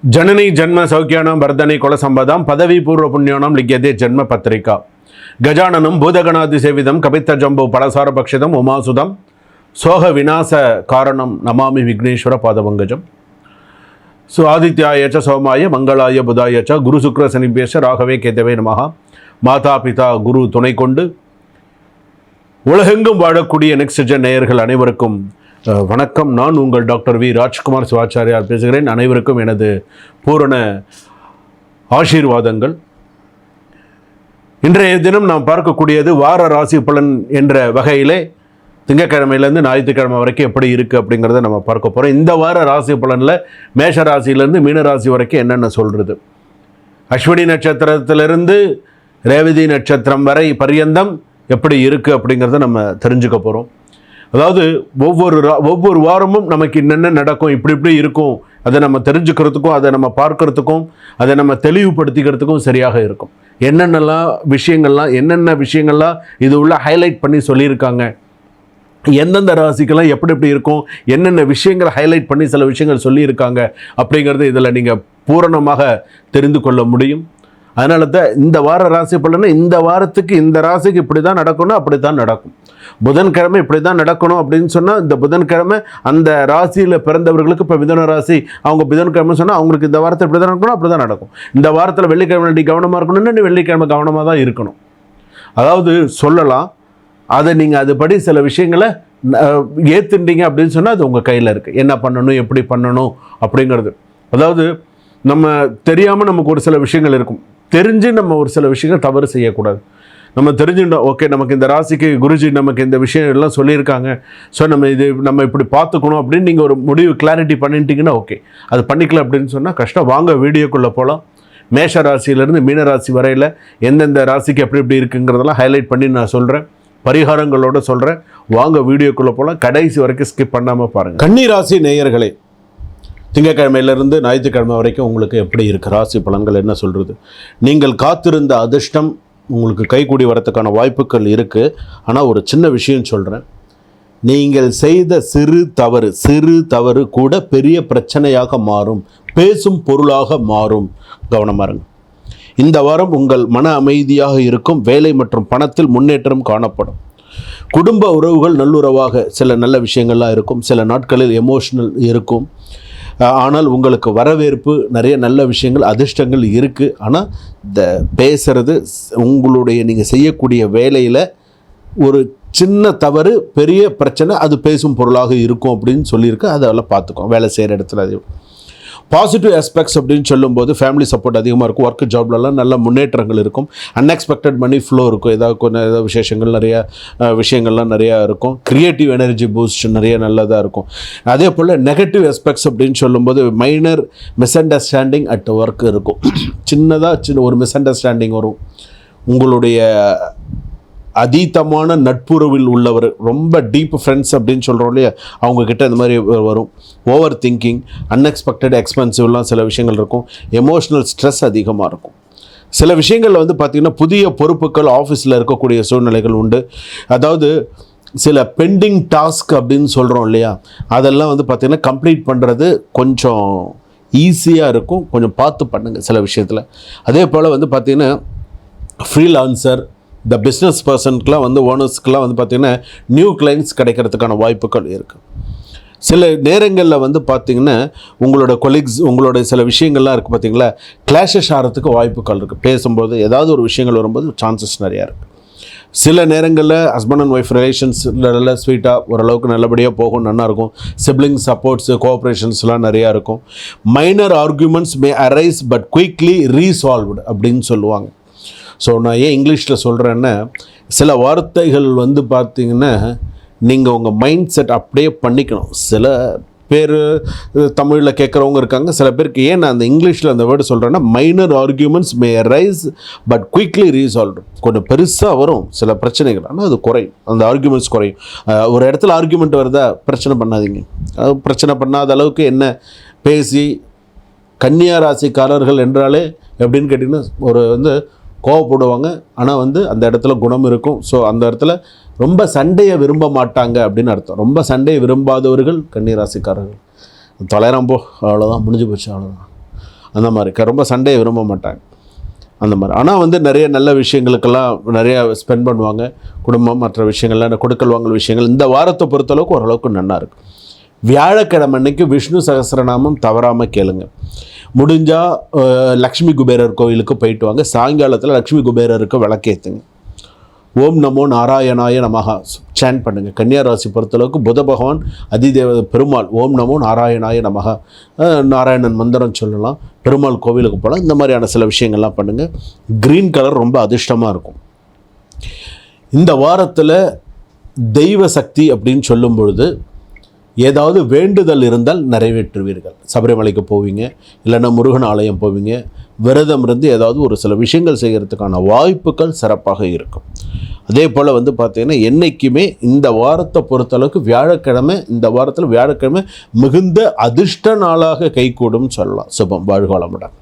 जननी जन्म सौख्यानां वर्धने कुलसंपदां पदवी पूर्व पुण्यानां लिख्यते जन्म पत्रिका गजाननं भूतगणादिसेवितं कपित्थजम्बो फलसारभक्षितम् उमासुतं सोह विनाश कारणं नमामि विघ्नेश्वर पादपङ्कजं सो आदित्याय च सोमाय मंगलाय बुधाय च गुरु शुक्र शनिभ्यश्च राघवे केतवे नमः माता पिता गुरु துணை கொண்டு உலகெங்கும் வாழக்கூடிய நெக்ஸ்ட் ஜென் நேயர்கள் அனைவருக்கும் வணக்கம். நான் உங்கள் டாக்டர் வி ராஜ்குமார் சிவாச்சாரியார் பேசுகிறேன். அனைவருக்கும் எனது பூரண ஆசீர்வாதங்கள். இன்றைய தினம் நாம் பார்க்கக்கூடியது வார ராசி பலன் என்ற வகையிலே திங்கக்கிழமையிலேருந்து ஞாயிற்றுக்கிழமை வரைக்கும் எப்படி இருக்குது அப்படிங்கிறத நம்ம பார்க்க போகிறோம். இந்த வார ராசி பலனில் மேஷ ராசியிலேருந்து மீன ராசி வரைக்கும் என்னென்ன சொல்கிறது, அஸ்வினி நட்சத்திரத்திலிருந்து ரேவதி நட்சத்திரம் வரை பரியந்தம் எப்படி இருக்குது அப்படிங்கிறத நம்ம தெரிஞ்சுக்க போகிறோம். அதாவது ஒவ்வொரு வாரமும் நமக்கு என்னென்ன நடக்கும், இப்படி இருக்கும், அதை நம்ம தெரிஞ்சுக்கிறதுக்கும் அதை நம்ம பார்க்கறதுக்கும் அதை நம்ம தெளிவுபடுத்திக்கிறதுக்கும் சரியாக இருக்கும். என்னென்ன விஷயங்கள்லாம் இது உள்ள ஹைலைட் பண்ணி சொல்லியிருக்காங்க, எந்தெந்த ராசிக்கெல்லாம் எப்படி இருக்கும், என்னென்ன விஷயங்களை ஹைலைட் பண்ணி சில விஷயங்கள் சொல்லியிருக்காங்க அப்படிங்கிறது இதில் நீங்கள் பூரணமாக தெரிந்து கொள்ள முடியும். அதனால தான் இந்த வார ராசி பலனை இந்த வாரத்துக்கு இந்த ராசிக்கு இப்படி தான் நடக்கணும், அப்படி தான் நடக்கும். புதன்கிழமை இப்படி தான் நடக்கணும் அப்படின்னு சொன்னால் இந்த புதன்கிழமை அந்த ராசியில் பிறந்தவர்களுக்கு இப்போ மிதுன ராசி அவங்க புதன்கிழமை சொன்னால் அவங்களுக்கு இந்த வாரத்தில் இப்படி தான் நடக்கணும், அப்படி தான் நடக்கும். இந்த வாரத்தில் வெள்ளிக்கிழமை நீ கவனமாக இருக்கணும்னு வெள்ளிக்கிழமை கவனமாக தான் இருக்கணும். அதாவது சொல்லலாம், அதை நீங்கள் அதுபடி சில விஷயங்களை ஏற்றுட்டீங்க அப்படின்னு சொன்னால் அது உங்கள் கையில் இருக்குது. என்ன பண்ணணும், எப்படி பண்ணணும் அப்படிங்கிறது. அதாவது நம்ம தெரியாமல் நமக்கு ஒரு சில விஷயங்கள் இருக்கும், தெரிஞ்சு நம்ம ஒரு சில விஷயங்கள் தவறு செய்யக்கூடாது. நம்ம தெரிஞ்சுட்டோம், ஓகே நமக்கு இந்த ராசிக்கு குருஜி நமக்கு இந்த விஷயம் எல்லாம் சொல்லியிருக்காங்க, ஸோ நம்ம இப்படி பார்த்துக்கணும் அப்படின்னு நீங்கள் ஒரு முடிவு கிளாரிட்டி பண்ணிட்டீங்கன்னா ஓகே. அது பண்ணிக்கல அப்படின்னு சொன்னால் கஷ்டம். வாங்க வீடியோக்குள்ளே போகலாம். மேஷ ராசியிலேருந்து மீன ராசி வரையில் எந்தெந்த ராசிக்கு எப்படி இருக்குங்கிறதெல்லாம் ஹைலைட் பண்ணி நான் சொல்கிறேன், பரிகாரங்களோடு சொல்கிறேன். வாங்க வீடியோக்குள்ளே போகலாம், கடைசி வரைக்கும் ஸ்கிப் பண்ணாமல் பாருங்கள். கன்னி ராசி நேயர்களே, திங்கக்கிழமையிலிருந்து ஞாயிற்றுக்கிழமை வரைக்கும் உங்களுக்கு எப்படி இருக்குது, ராசி பலன்கள் என்ன சொல்கிறது. நீங்கள் காத்திருந்த அதிர்ஷ்டம் உங்களுக்கு கைகூடி வரத்துக்கான வாய்ப்புகள் இருக்குது. ஆனால் ஒரு சின்ன விஷயம் சொல்கிறேன், நீங்கள் செய்த சிறு தவறு கூட பெரிய பிரச்சனையாக மாறும், பேசும் பொருளாக மாறும். கவனமாக இருங்க. இந்த வாரம் உங்கள் மன அமைதியாக இருக்கும், வேலை மற்றும் பணத்தில் முன்னேற்றம் காணப்படும். குடும்ப உறவுகள் நல்லுறவாக சில நல்ல விஷயங்கள்லாம் இருக்கும். சில நாட்களில் எமோஷனல் இருக்கும், ஆனால் உங்களுக்கு வரவேற்பு நிறைய நல்ல விஷயங்கள் அதிர்ஷ்டங்கள் இருக்குது. ஆனால் இந்த பேசுகிறது உங்களுடைய நீங்கள் செய்யக்கூடிய வேலையில் ஒரு சின்ன தவறு பெரிய பிரச்சனை அது பேசும் பொருளாக இருக்கும் அப்படின்னு சொல்லியிருக்கு. அதெல்லாம் பார்த்துக்கோம். வேலை செய்கிற இடத்துல அது பாசிட்டிவ் ஆஸ்பெக்ட்ஸ் அப்படின்னு சொல்லும்போது ஃபேமிலி சப்போர்ட் அதிகமாக இருக்கும், ஒர்க் ஜாப்லலாம் நல்ல முன்னேற்றங்கள் இருக்கும், அன்எக்ஸ்பெக்டட் மணி ஃப்ளோ இருக்கும், ஏதாவது விசேஷங்கள் நிறையா விஷயங்கள்லாம் நிறையா இருக்கும், க்ரியேட்டிவ் எனர்ஜி பூஸ்ட் நிறைய நல்லதாக இருக்கும். அதே போல் நெகட்டிவ் ஆஸ்பெக்ட்ஸ் அப்படின்னு சொல்லும்போது minor miss understanding at work இருக்கும். சின்ன ஒரு மிஸ் அண்டர்ஸ்டாண்டிங் வரும். உங்களுடைய அதீதமான நட்புறவில் உள்ளவர், ரொம்ப டீப் ஃப்ரெண்ட்ஸ் அப்படின்னு சொல்கிறோம் இல்லையா, அவங்கக்கிட்ட இந்த மாதிரி வரும். ஓவர் திங்கிங், அன்எக்ஸ்பெக்டட் எக்ஸ்பென்சிவ்லாம் சில விஷயங்கள் இருக்கும். எமோஷ்னல் ஸ்ட்ரெஸ் அதிகமாக இருக்கும். சில விஷயங்களில் பார்த்திங்கன்னா புதிய பொறுப்புகள் ஆஃபீஸில் இருக்கக்கூடிய சூழ்நிலைகள் உண்டு. அதாவது சில பெண்டிங் டாஸ்க் அப்படின்னு சொல்கிறோம் இல்லையா, அதெல்லாம் பார்த்திங்கன்னா கம்ப்ளீட் பண்ணுறது கொஞ்சம் ஈஸியாக இருக்கும். கொஞ்சம் பார்த்து பண்ணுங்கள் சில விஷயத்தில். அதே போல் பார்த்திங்கன்னா ஃப்ரீலான்சர், இந்த பிஸ்னஸ் பர்சனுக்கெலாம் ஓனர்ஸ்க்கெலாம் பார்த்திங்கன்னா நியூ கிளைண்ட்ஸ் கிடைக்கிறதுக்கான வாய்ப்புகள் இருக்குது. சில நேரங்களில் பார்த்திங்கன்னா உங்களோட கொலீக்ஸ் உங்களோட சில விஷயங்கள்லாம் இருக்குது பார்த்திங்களா, கிளாஷஸ் ஆகிறதுக்கு வாய்ப்புகள் இருக்குது. பேசும்போது ஏதாவது ஒரு விஷயங்கள் வரும்போது சான்சஸ் நிறையா இருக்குது. சில நேரங்களில் ஹஸ்பண்ட் அண்ட் ஒய்ஃப் ரிலேஷன்ஸ் நல்லா ஸ்வீட்டாக ஓரளவுக்கு நல்லபடியாக போகும், நல்லாயிருக்கும். சிப்ளிங் சப்போர்ட்ஸு கோஆப்ரேஷன்ஸ்லாம் நிறையா இருக்கும். Minor arguments may arise but quickly resolved அப்படின்னு சொல்லுவாங்க. ஸோ நான் ஏன் இங்கிலீஷில் சொல்கிறேன்னா, சில வார்த்தைகள் பார்த்திங்கன்னா நீங்கள் உங்கள் மைண்ட் செட் அப்படியே பண்ணிக்கணும். சில பேர் தமிழில் கேட்குறவங்க இருக்காங்க, சில பேருக்கு ஏன் நான் அந்த இங்கிலீஷில் அந்த வேர்டு சொல்கிறேன்னா, minor arguments may rise but quickly resolved. கொஞ்சம் பெருசாக வரும் சில பிரச்சனைகள், ஆனால் அது குறையும், அந்த ஆர்கியூமெண்ட்ஸ் குறையும். ஒரு இடத்துல ஆர்கியூமெண்ட் வருதா, பிரச்சனை பண்ணாதீங்க. பிரச்சனை பண்ணாத அளவுக்கு என்ன பேசி. கன்னியா ராசிக்காரர்கள் என்றாலே எப்படின்னு கேட்டிங்கன்னா ஒரு கோவப்படுவாங்க, ஆனால் அந்த இடத்துல குணம் இருக்கும். ஸோ அந்த இடத்துல ரொம்ப சண்டையை விரும்ப மாட்டாங்க அப்படின்னு அர்த்தம். ரொம்ப சண்டையை விரும்பாதவர்கள் கன்னி ராசிக்காரர்கள். தொலைறாம் போ, அவ்வளோதான், முடிஞ்சு போச்சு, அவ்வளோதான். அந்த மாதிரி ரொம்ப சண்டையை விரும்ப மாட்டாங்க அந்த மாதிரி. ஆனால் வந்து நிறைய நல்ல விஷயங்களுக்கெல்லாம் நிறையா ஸ்பெண்ட் பண்ணுவாங்க. குடும்பம் மற்ற விஷயங்கள்லாம் கொடுக்கல் வாங்கல் விஷயங்கள் இந்த வாரத்தை பொறுத்தளவுக்கு ஓரளவுக்கு நல்லா இருக்கும். வியாழக்கிழமை அன்னைக்கு விஷ்ணு சகஸ்ரநாமம் தவறாமல் கேளுங்க. முடிஞ்சால் லக்ஷ்மி குபேரர் கோயிலுக்கு போயிட்டு வாங்க. சாயங்காலத்தில் லக்ஷ்மி குபேரருக்கு விளக்கேற்றுங்க. ஓம் நமோ நாராயணாய நமஹா சேன் பண்ணுங்கள். கன்னியா ராசி பொறுத்தளவுக்கு புத பகவான் அதிதேவ பெருமாள் ஓம் நமோ நாராயணாய நமஹா நாராயணன் மந்திரம் சொல்லலாம். பெருமாள் கோவிலுக்கு போகலாம். இந்த மாதிரியான சில விஷயங்கள்லாம் பண்ணுங்கள். க்ரீன் கலர் ரொம்ப அதிர்ஷ்டமாக இருக்கும். இந்த வாரத்தில் தெய்வ சக்தி அப்படின்னு சொல்லும் பொழுது ஏதாவது வேண்டுதல் இருந்தால் நிறைவேற்றுவீர்கள். சபரிமலைக்கு போவீங்க, இல்லைன்னா முருகன் ஆலயம் போவீங்க. விரதம் இருந்து ஏதாவது ஒரு சில விஷயங்கள் செய்கிறதுக்கான வாய்ப்புகள் சிறப்பாக இருக்கும். அதே போல் வந்து பார்த்திங்கன்னா என்றைக்குமே இந்த வாரத்தை பொறுத்தளவுக்கு வியாழக்கிழமை, இந்த வாரத்தில் வியாழக்கிழமை மிகுந்த அதிர்ஷ்ட நாளாக கைகூடும் சொல்லலாம். சுபம். வாழ்க வளமுடன்.